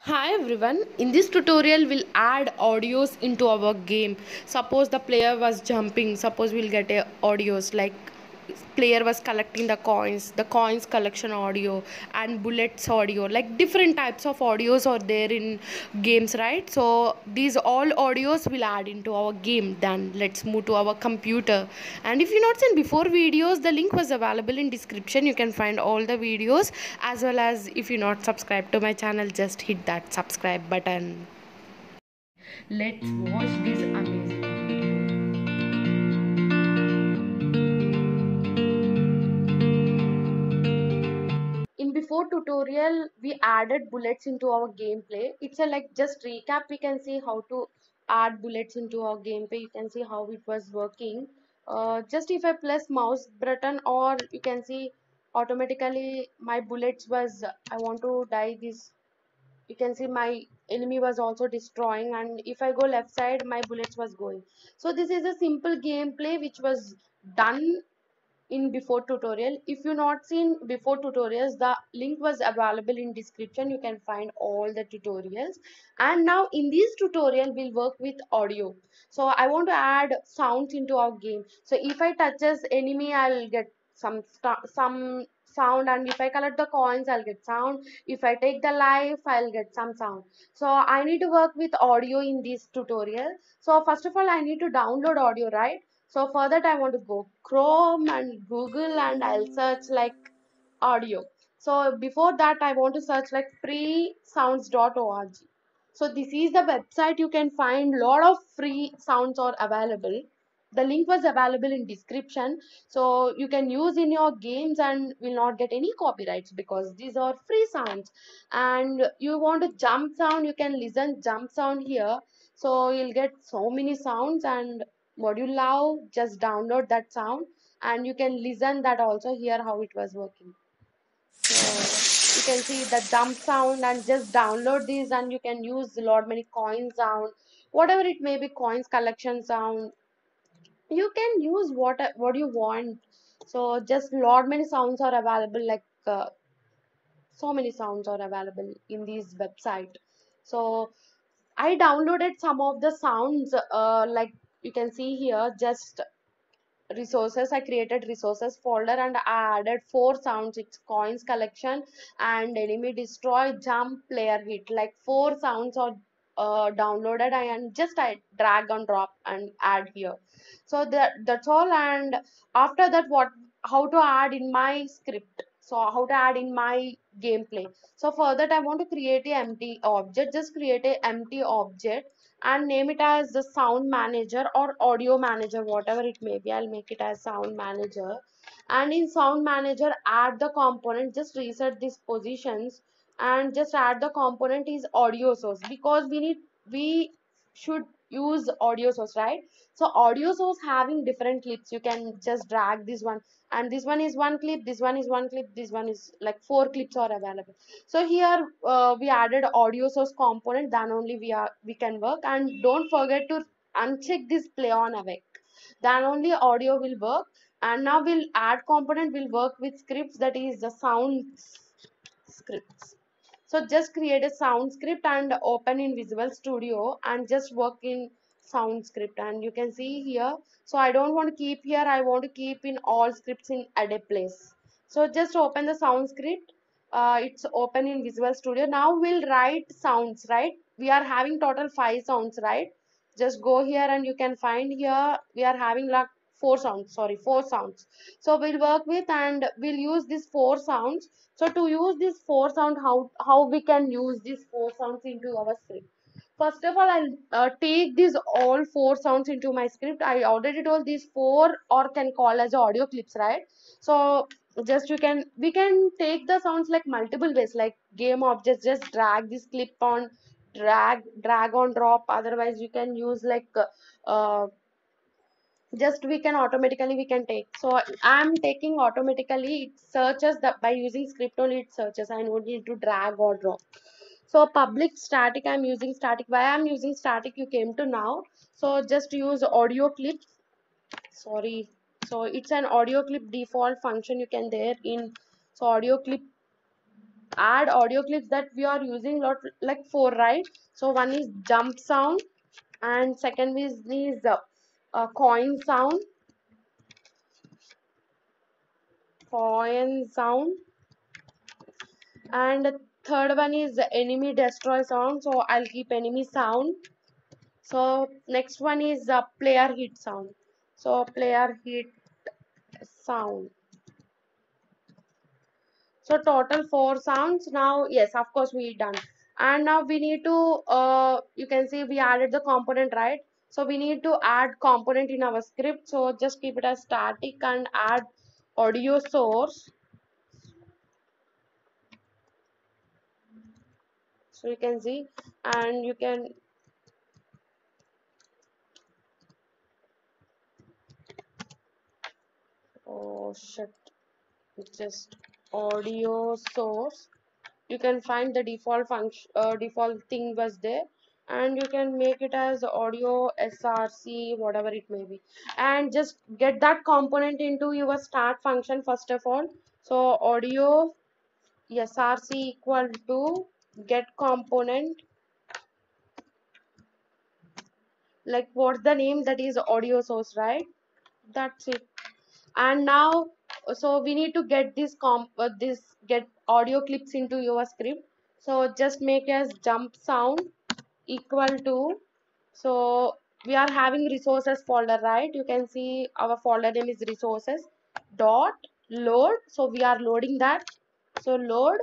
Hi everyone, in this tutorial we'll add audios into our game. Suppose the player was jumping, suppose we'll get a audios like player was collecting the coins collection audio and bullets audio, like different types of audios are there in games, right? So these all audios will add into our game. Then let's move to our computer. And if you not seen before videos, the link was available in description. You can find all the videos, as well as if you not subscribed to my channel, just hit that subscribe button. Let's watch this amazing video. In before tutorial we added bullets into our gameplay. It's a like just recap. We can see how to add bullets into our gameplay. You can see how it was working. Just if I press mouse button, or you can see automatically my bullets was, I want to die this, you can see my enemy was also destroying, and if I go left side my bullets was going. So this is a simple gameplay which was done in before tutorial. If you not seen before tutorials, the link was available in description. You can find all the tutorials. And now in this tutorial we'll work with audio. So I want to add sounds into our game. So if I touches enemy, I'll get some sound, and if I collect the coins, I'll get sound. If I take the life, I'll get some sound. So I need to work with audio in this tutorial. So first of all I need to download audio, right? So for that I want to go Chrome and Google, and I'll search like audio. So before that I want to search like freesounds.org. So this is the website. You can find lot of free sounds are available. The link was available in description. So you can use in your games and will not get any copyrights because these are free sounds. And you want to jump sound, you can listen jump sound here. So you'll get so many sounds, and what you love, just download that sound and you can listen that also here how it was working. So you can see the jump sound, and just download these and you can use a lot many coin sound, whatever it may be, coins collection sound. You can use what you want. So just lot many sounds are available, like so many sounds are available in this website. So I downloaded some of the sounds, like you can see here, just resources. I created resources folder and I added four sounds. It's coins collection and enemy destroy, jump, player hit, like four sounds are downloaded, and just I drag and drop and add here. So that's all. And after that, what, how to add in my script, so how to add in my gameplay. So for that I want to create a empty object. Just create a empty object and name it as the sound manager or audio manager, whatever it may be. I'll make it as sound manager. And in sound manager add the component, just reset these positions and just add the component is audio source, because we should use audio source, right? So audio source having different clips, you can just drag this one, and this one is one clip, this one is one clip, this one is like four clips are available. So here we added audio source component, then only we can work. And don't forget to uncheck this play on awake, then only audio will work. And now we'll add component, will work with scripts, that is the sound scripts. So just create a sound script and open in Visual Studio and just work in sound script. And you can see here, so I don't want to keep here, I want to keep in all scripts in add a place. So just open the sound script. It's open in Visual Studio. Now we'll write sounds, right? We are having total 5 sounds, right? Just go here and you can find here we are having like four sounds. So we'll work with and we'll use these 4 sounds. So to use this 4 sound, how we can use these 4 sounds into our script. First of all, I'll take these all 4 sounds into my script. I already told these 4 or can call as audio clips, right? So just we can take the sounds like multiple ways, like game objects. Just drag this clip on, drag on drop. Otherwise, you can use like just we can automatically we can take. So I'm taking automatically, it searches that by using script only, it searches. I don't need to drag or drop. So public static, I'm using static. Why I'm using static, you came to now. So just use audio clip. Sorry. So it's an audio clip default function you can there in. So audio clip add audio clips that we are using lot, like four, right? So one is jump sound, and second is coin sound, coin sound, and third one is the enemy destroy sound. So I'll keep enemy sound. So next one is player hit sound. So player hit sound. So total four sounds. Now, yes, of course we done. And now we need to, you can see we added the component, right? So we need to add component in our script. So just keep it as static and add audio source. So you can see, and you can, oh shit, just audio source. You can find the default function, default thing was there, and you can make it as audio src, whatever it may be, and just get that component into your start function first of all. So audio src equal to get component, like what's the name, that is audio source, right? That's it. And now, so we need to get this get audio clips into your script. So just make as jump sound equal to, so we are having resources folder, right? You can see our folder name is resources dot load. So we are loading that. So load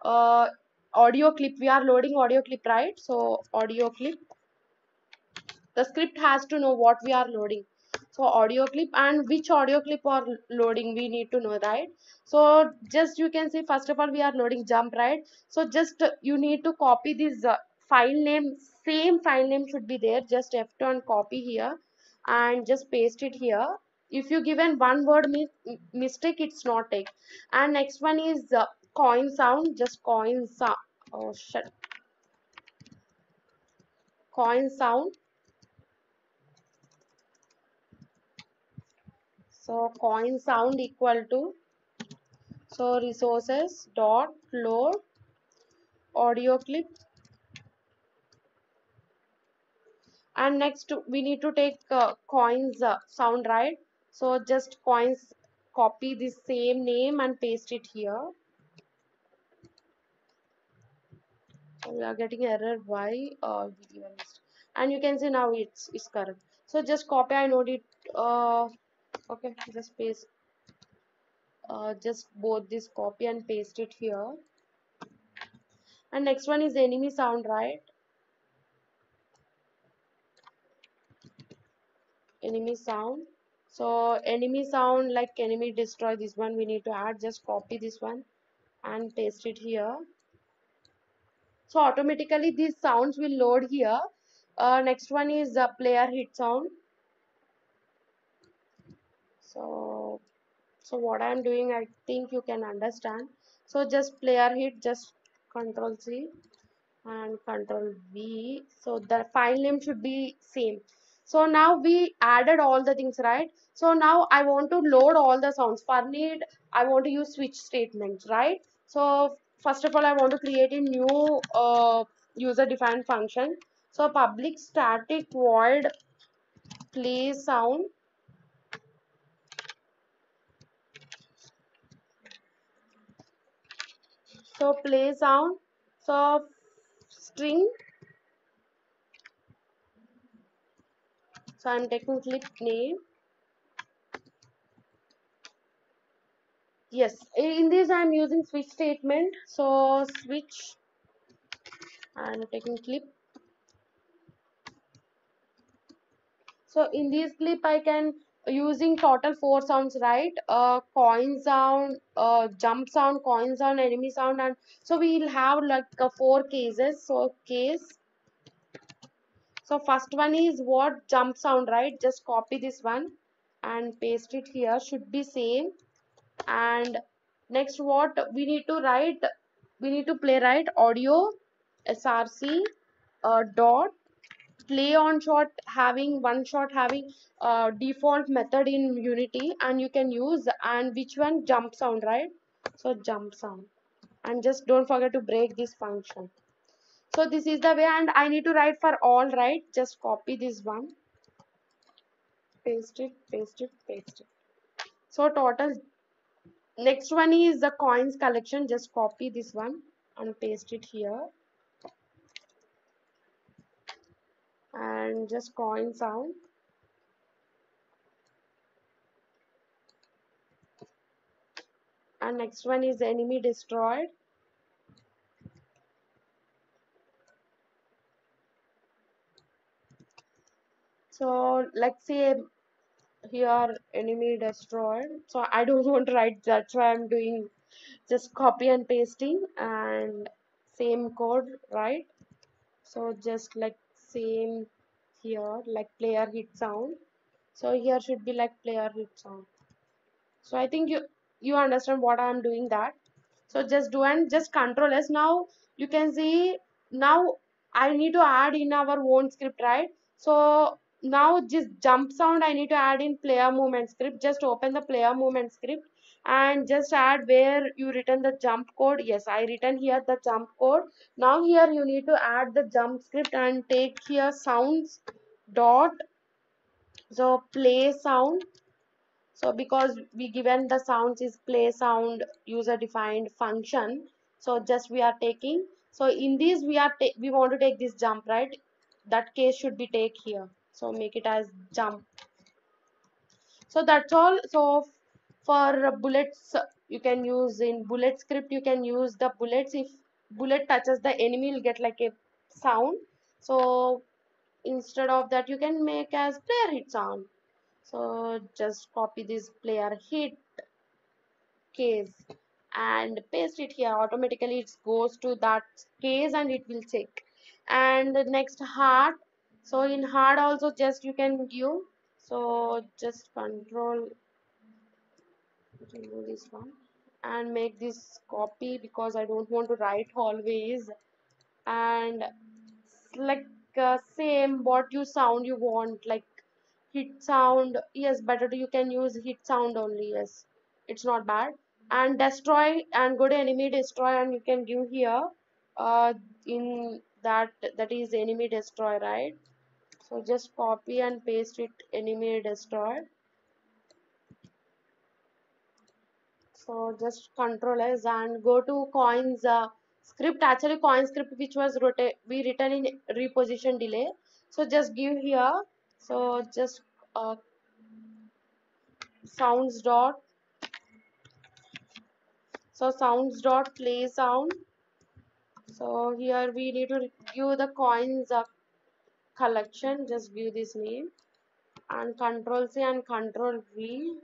uh, audio clip, we are loading audio clip, right? So audio clip, the script has to know what we are loading. So audio clip, and which audio clip are loading we need to know, right? So just you can see, first of all we are loading jump, right? So just you need to copy this file name, same file name should be there, just F2 and copy here and just paste it here. If you given one word mistake, it's not take. And next one is coin sound, just coin sound, oh shit, coin sound. So coin sound equal to, so resources dot load audio clip, and next we need to take coins sound, right? So just coins, copy the same name and paste it here. So we are getting error, why we even missed. And you can see now it's correct. So just copy, I know it. Okay, just paste, just both this, copy and paste it here. And next one is enemy sound, right? Enemy sound. So enemy sound, like enemy destroy, this one we need to add, just copy this one and paste it here. So automatically these sounds will load here. Next one is player hit sound. So what I am doing, I think you can understand. So just player hit, just control C and control V. So the file name should be same. So now we added all the things, right? So now I want to load all the sounds. For need, I want to use switch statements, right? So first of all, I want to create a new user defined function. So public static void play sound. So play sound. So string. So I'm taking clip name. Yes, in this I'm using switch statement. So switch and taking clip. So in this clip I can using total four sounds, right? Coin sound, jump sound, coin sound, enemy sound, and so we'll have like four cases. So case. So first one is what, jump sound, right? Just copy this one and paste it here. Should be same. And next what we need to write, we need to play, right? Audio src dot play on shot, having one shot having default method in Unity, and you can use, and which one, jump sound, right? So jump sound. and just don't forget to break this function. So this is the way, and I need to write for all, right? Just copy this one, paste it, paste it, paste it. So total, next one is the coins collection. Just copy this one and paste it here, and just coin sound. And next one is enemy destroyed. So let's say here enemy destroyed. So I don't want to write, that's why I'm doing just copy and pasting, and same code, right? So just like same here, like player hit sound. So here should be like player hit sound. So I think you understand what I'm doing that. So just do and just control S. Now you can see, now I need to add in our own script, right? So now this jump sound I need to add in player movement script. Just open the player movement script and just add where you written the jump code. Yes, I written here the jump code. Now here you need to add the jump script and take here sounds dot, so play sound. So because we given the sounds is play sound user defined function, so just we are taking, so in this we are we want to take this jump, right? That case should be take here, so make it as jump. So that's all. So for bullets, you can use in bullet script, you can use the bullets. If bullet touches the enemy, you'll get like a sound. So instead of that, you can make as player hit sound. So just copy this player hit case and paste it here. Automatically it goes to that case and it will check. And the next heart, so in heart also just you can give, so just control, remove this one and make this copy because I don't want to write always. And like same what you sound you want, like hit sound, yes, better you can use hit sound only, yes, it's not bad. And destroy, and go to enemy destroy, and you can give here in that, that is enemy destroy, right? So just copy and paste it, enemy destroy. So just control S and go to coins script. Actually coin script which was we written in reposition delay. So just give here, so just sounds dot, so sounds dot play sound. So here we need to give the coins collection, just give this name and control C and control V,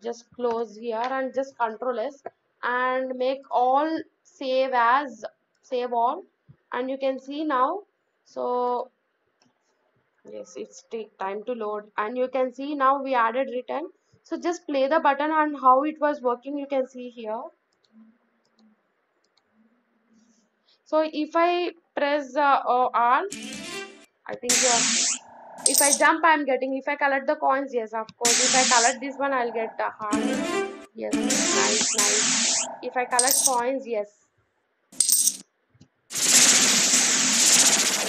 just close here and just control S and make all save as, save all, and you can see now. So yes, it's take time to load, and you can see now we added return. So just play the button and how it was working, you can see here. So if I press R, I think if I jump, I'm getting. If I collect the coins, yes, of course. If I collect this one, I'll get the heart. Yes, nice, nice. If I collect coins, yes.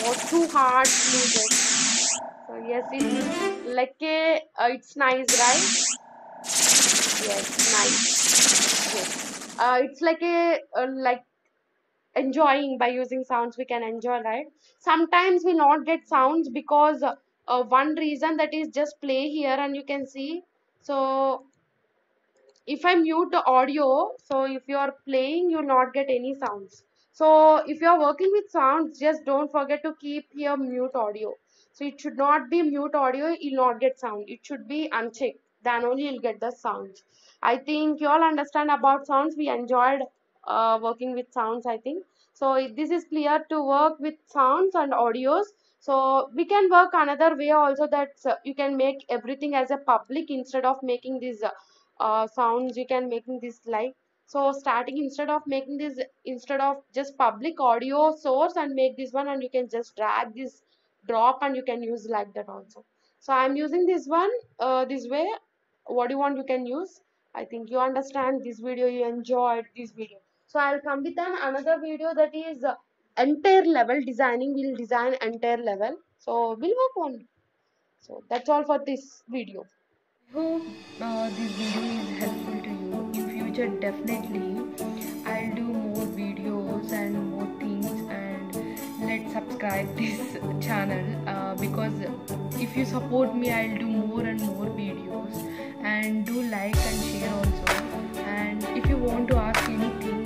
Oh, two hearts loses. So yes, it's like a, it's nice, right? Yes, nice. Yes. It's like a like enjoying by using sounds we can enjoy, right? Sometimes we not get sounds because one reason that is just play here and you can see. So if I mute the audio, so if you are playing, you'll not get any sounds. So if you are working with sounds, just don't forget to keep here mute audio. So it should not be mute audio, you'll not get sound. It should be unchecked. Then only you'll get the sounds. I think you all understand about sounds. We enjoyed working with sounds, I think. So if this is clear to work with sounds and audios. So we can work another way also, that you can make everything as a public instead of making this sounds, you can making this like, so starting instead of making this, instead of just public audio source and make this one, and you can just drag this drop and you can use like that also. So I'm using this one this way. What do you want, you can use. I think you understand this video, you enjoyed this video. So I'll come with another video that is entire level designing. We'll design entire level. So we'll work on. So that's all for this video. Hope this video is helpful to you. In future, definitely I'll do more videos and more things, and let's subscribe this channel because if you support me, I'll do more and more videos. And do like and share also. And if you want to ask anything,